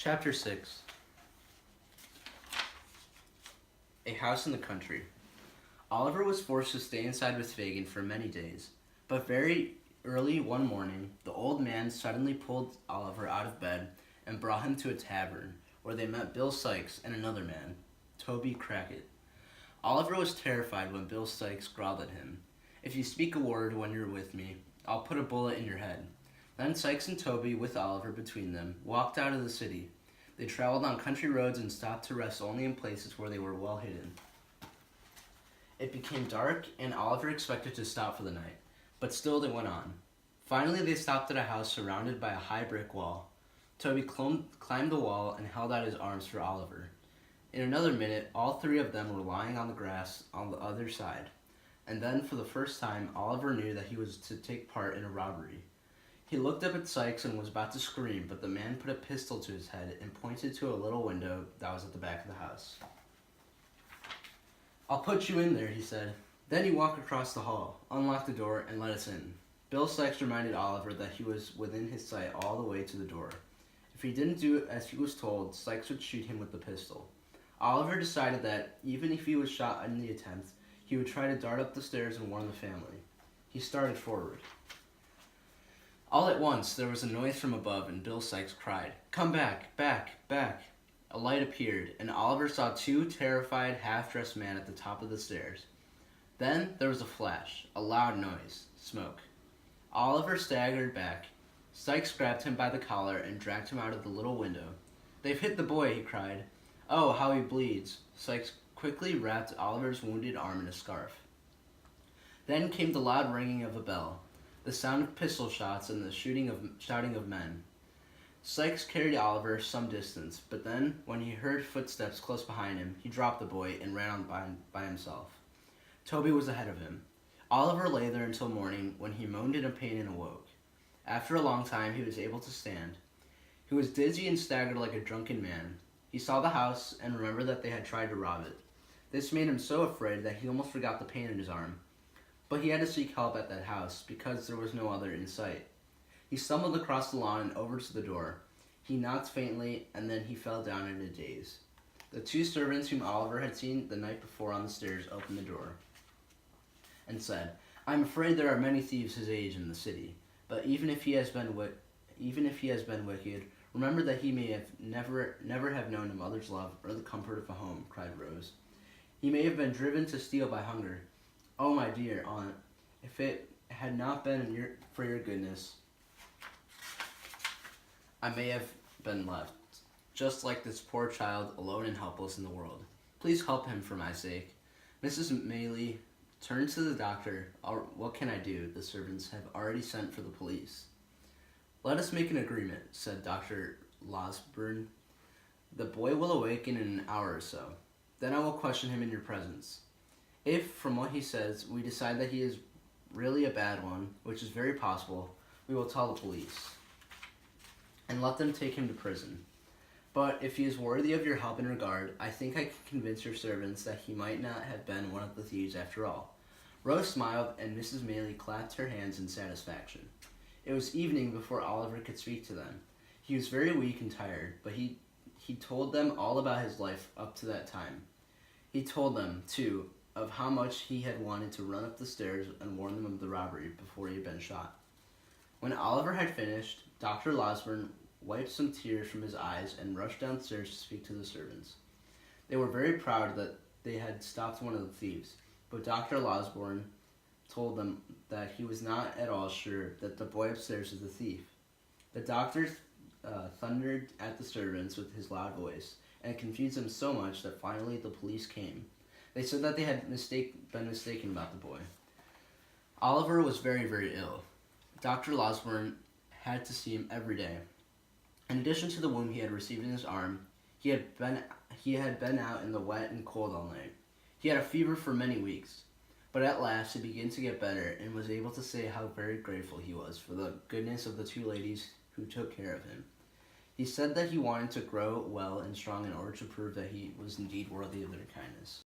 Chapter 6. A House in the Country. Oliver was forced to stay inside with Fagin for many days, but very early one morning, the old man suddenly pulled Oliver out of bed and brought him to a tavern, where they met Bill Sikes and another man, Toby Crackit. Oliver was terrified when Bill Sikes growled at him, "If you speak a word when you're with me, I'll put a bullet in your head." Then Sikes and Toby, with Oliver between them, walked out of the city. They traveled on country roads and stopped to rest only in places where they were well hidden. It became dark, and Oliver expected to stop for the night, but still they went on. Finally, they stopped at a house surrounded by a high brick wall. Toby climbed the wall and held out his arms for Oliver. In another minute, all three of them were lying on the grass on the other side, and then for the first time, Oliver knew that he was to take part in a robbery. He looked up at Sikes and was about to scream, but the man put a pistol to his head and pointed to a little window that was at the back of the house. "I'll put you in there," he said. "Then you walk across the hall, unlock the door, and let us in." Bill Sikes reminded Oliver that he was within his sight all the way to the door. If he didn't do as he was told, Sikes would shoot him with the pistol. Oliver decided that, even if he was shot in the attempt, he would try to dart up the stairs and warn the family. He started forward. All at once, there was a noise from above, and Bill Sikes cried, "Come back, back, back!" A light appeared, and Oliver saw two terrified, half-dressed men at the top of the stairs. Then there was a flash, a loud noise, smoke. Oliver staggered back. Sikes grabbed him by the collar and dragged him out of the little window. "They've hit the boy," he cried. "Oh, how he bleeds!" Sikes quickly wrapped Oliver's wounded arm in a scarf. Then came the loud ringing of a bell, the sound of pistol shots, and the shouting of men. Sikes carried Oliver some distance, but then, when he heard footsteps close behind him, he dropped the boy and ran on by himself. Toby was ahead of him. Oliver lay there until morning, when he moaned in pain and awoke. After a long time, he was able to stand. He was dizzy and staggered like a drunken man. He saw the house and remembered that they had tried to rob it. This made him so afraid that he almost forgot the pain in his arm. But he had to seek help at that house, because there was no other in sight. He stumbled across the lawn and over to the door. He knocked faintly, and then he fell down in a daze. The two servants whom Oliver had seen the night before on the stairs opened the door and said, "I'm afraid there are many thieves his age in the city, but even if he has been wicked, remember that he may have never have known a mother's love or the comfort of a home," cried Rose. "He may have been driven to steal by hunger. Oh, my dear aunt, if it had not been for your goodness, I may have been left, just like this poor child, alone and helpless in the world. Please help him for my sake." Mrs. Maylie turned to the doctor. "What can I do? The servants have already sent for the police." "Let us make an agreement," said Dr. Losberne. "The boy will awaken in an hour or so. Then I will question him in your presence. If, from what he says, we decide that he is really a bad one, which is very possible, we will tell the police and let them take him to prison. But if he is worthy of your help and regard, I think I can convince your servants that he might not have been one of the thieves after all." Rose smiled, and Mrs. Maylie clapped her hands in satisfaction. It was evening before Oliver could speak to them. He was very weak and tired, but he told them all about his life up to that time. He told them, too, of how much he had wanted to run up the stairs and warn them of the robbery before he had been shot. When Oliver had finished, Dr. Losberne wiped some tears from his eyes and rushed downstairs to speak to the servants. They were very proud that they had stopped one of the thieves, but Dr. Losberne told them that he was not at all sure that the boy upstairs was the thief. The doctor thundered at the servants with his loud voice, and it confused them so much that finally the police came. They said that they had been mistaken about the boy. Oliver was very, very ill. Dr. Losberne had to see him every day. In addition to the wound he had received in his arm, he had been out in the wet and cold all night. He had a fever for many weeks, but at last he began to get better and was able to say how very grateful he was for the goodness of the two ladies who took care of him. He said that he wanted to grow well and strong in order to prove that he was indeed worthy of their kindness.